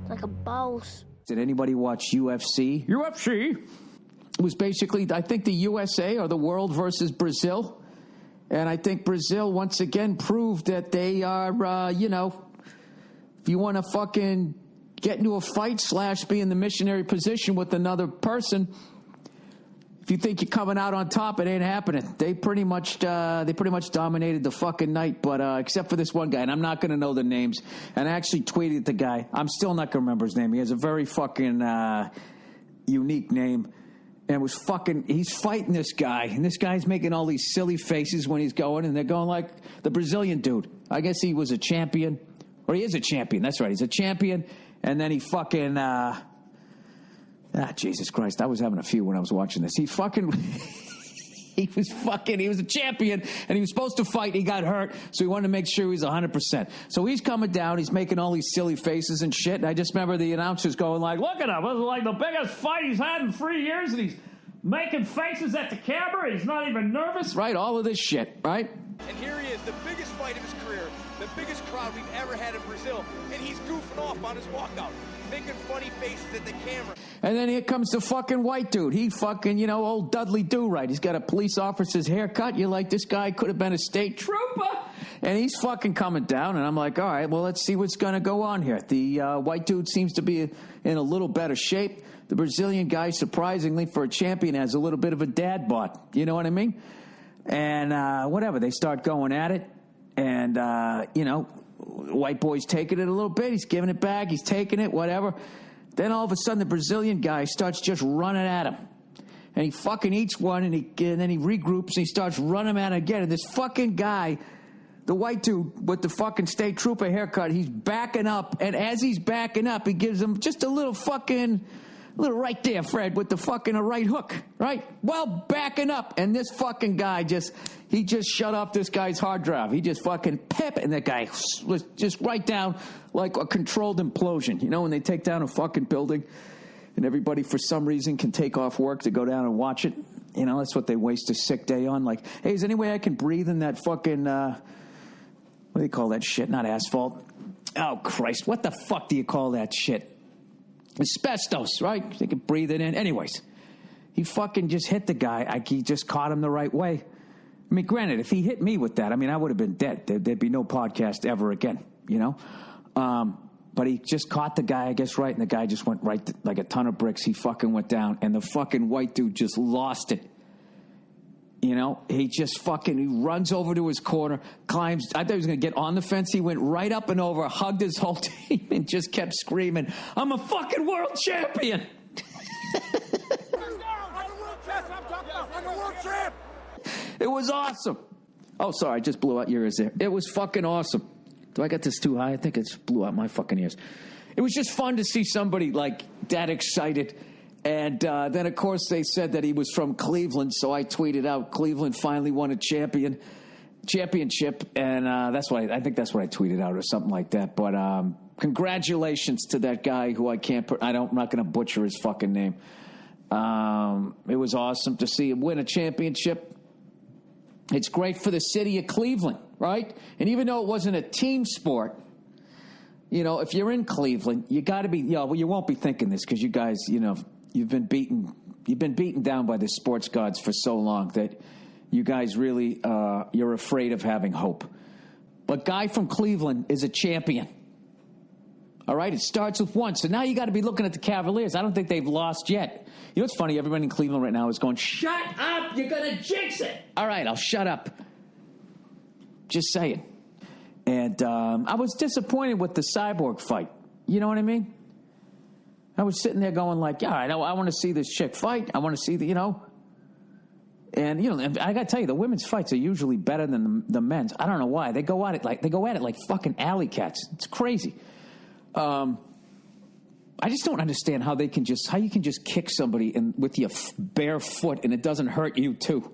like a boss. Did anybody watch UFC? UFC was basically, I think, the USA or the world versus Brazil. And I think Brazil once again proved that they are, if you want to fucking get into a fight / be in the missionary position with another person, if you think you're coming out on top, it ain't happening. They pretty much dominated the fucking night, but except for this one guy, and I'm not going to know the names. And I actually tweeted the guy. I'm still not going to remember his name. He has a very fucking unique name. And he's fighting this guy, and this guy's making all these silly faces when he's going, and they're going like the Brazilian dude. I guess he was a champion, or he is a champion. That's right, he's a champion. And then he fucking, Jesus Christ, I was having a few when I was watching this. He was a champion, and he was supposed to fight. He got hurt, so he wanted to make sure he was 100%. So he's coming down. He's making all these silly faces and shit. And I just remember the announcers going like, look at him. This is like the biggest fight he's had in 3 years, and he's making faces at the camera. He's not even nervous. Right, all of this shit, right? And here he is, the biggest fight of his career, the biggest crowd we've ever had in Brazil, and he's goofing off on his walkout, making funny faces at the camera. And then here comes the fucking white dude. He fucking, old Dudley Do-Right. He's got a police officer's haircut. You're like, this guy could have been a state trooper. And he's fucking coming down, and I'm like, all right, well, let's see what's going to go on here. The white dude seems to be in a little better shape. The Brazilian guy, surprisingly, for a champion, has a little bit of a dad bod. You know what I mean? And whatever, they start going at it. And, white boy's taking it a little bit. He's giving it back. He's taking it, whatever. Then all of a sudden, the Brazilian guy starts just running at him. And he fucking eats one, and then he regroups, and he starts running at him again. And this fucking guy, the white dude with the fucking state trooper haircut, he's backing up. And as he's backing up, he gives him just a little right there, Fred, with the fucking a right hook, right? Well, backing up. And this fucking guy he just shut off this guy's hard drive. He just fucking and that guy was just right down like a controlled implosion. You know, when they take down a fucking building and everybody for some reason can take off work to go down and watch it. You know, that's what they waste a sick day on. Like, hey, is there any way I can breathe in that fucking, what do you call that shit? Not asphalt. Oh, Christ. What the fuck do you call that shit? Asbestos, right? They can breathe it in. Anyways, he fucking just hit the guy. He just caught him the right way. I mean, granted, if he hit me with that, I mean, I would have been dead. There'd be no podcast ever again, you know? But he just caught the guy, I guess, right, and the guy just went right like a ton of bricks. He fucking went down, and the fucking white dude just lost it. You know, he runs over to his corner, climbs. I thought he was going to get on the fence. He went right up and over, hugged his whole team, and just kept screaming, I'm a fucking world champion. It was awesome. Oh, sorry, I just blew out your ears there. It was fucking awesome. Do I got this too high? I think it blew out my fucking ears. It was just fun to see somebody like that excited. And then, of course, they said that he was from Cleveland, so I tweeted out, Cleveland finally won a championship, and I think that's what I tweeted out or something like that. But congratulations to that guy who I'm not going to butcher his fucking name. It was awesome to see him win a championship. It's great for the city of Cleveland, right? And even though it wasn't a team sport, you know, if you're in Cleveland, you got to be, you won't be thinking this because you guys, you've been beaten down by the sports gods for so long that you guys really, you're afraid of having hope. But guy from Cleveland is a champion. All right, it starts with one. So now you got to be looking at the Cavaliers. I don't think they've lost yet. You know what's funny? Everybody in Cleveland right now is going, shut up, you're going to jinx it. All right, I'll shut up. Just saying. And I was disappointed with the Cyborg fight. You know what I mean? I was sitting there going like, yeah, I want to see this chick fight. I want to see and I got to tell you, the women's fights are usually better than the men's. I don't know why. They go at it like fucking alley cats. It's crazy. I just don't understand how you can just kick somebody with your bare foot and it doesn't hurt you too.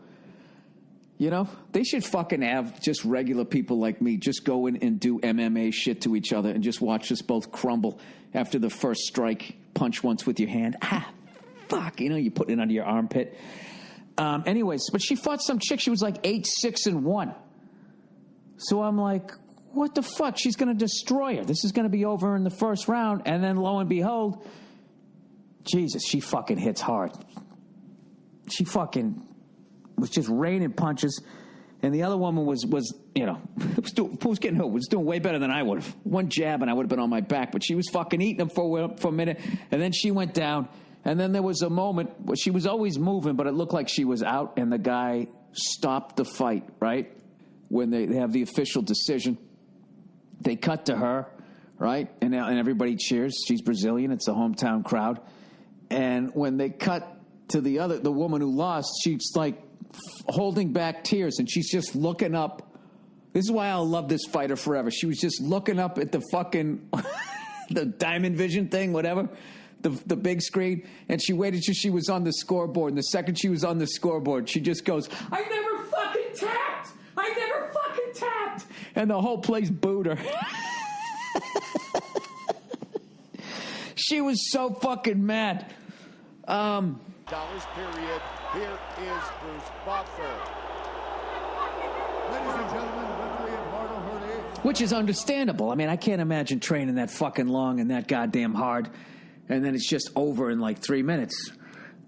You know, they should fucking have just regular people like me just go in and do MMA shit to each other and just watch us both crumble after the first strike. Punch once with your hand. Fuck. You put it under your armpit. Anyways, but she fought some chick. She was like 8-6-1. So I'm like, what the fuck? She's going to destroy her. This is going to be over in the first round. And then lo and behold, Jesus, she fucking hits hard. She fucking was just raining punches. And the other woman was you know, was getting who? Was doing way better than I would have. One jab and I would have been on my back. But she was fucking eating them for a minute. And then she went down. And then there was a moment where she was always moving, but it looked like she was out. And the guy stopped the fight, right? When they have the official decision. They cut to her, right? And everybody cheers. She's Brazilian. It's a hometown crowd. And when they cut to the woman who lost, she's like holding back tears, and she's just looking up. This is why I'll love this fighter forever. She was just looking up at the fucking the Diamond Vision thing, whatever, the big screen, and she waited till she was on the scoreboard. And the second she was on the scoreboard, she just goes, "I never fucking tapped! I never fucking tapped!" And the whole place booed her. She was so fucking mad. Dollars period. Here is Bruce Buffer. Ladies and gentlemen, referee Eduardo Hurley. Which is understandable. I mean, I can't imagine training that fucking long and that goddamn hard, and then it's just over in like 3 minutes.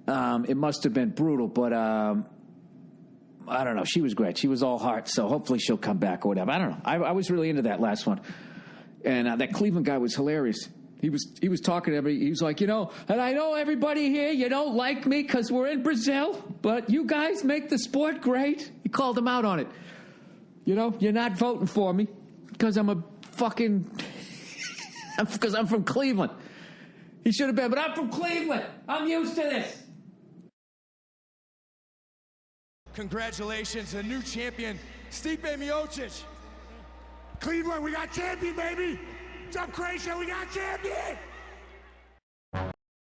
It must have been brutal, but I don't know. She was great. She was all heart, so hopefully she'll come back or whatever. I don't know. I was really into that last one, and that Cleveland guy was hilarious. He was talking to everybody. He was like, you know, and I know everybody here, you don't like me because we're in Brazil, but you guys make the sport great. He called them out on it. You know, you're not voting for me because I'm a fucking, because I'm from Cleveland. He should have been, but I'm from Cleveland. I'm used to this. Congratulations, a new champion, Stipe Miocic. Cleveland, we got champion, baby. What's up, Croatia? We got champion.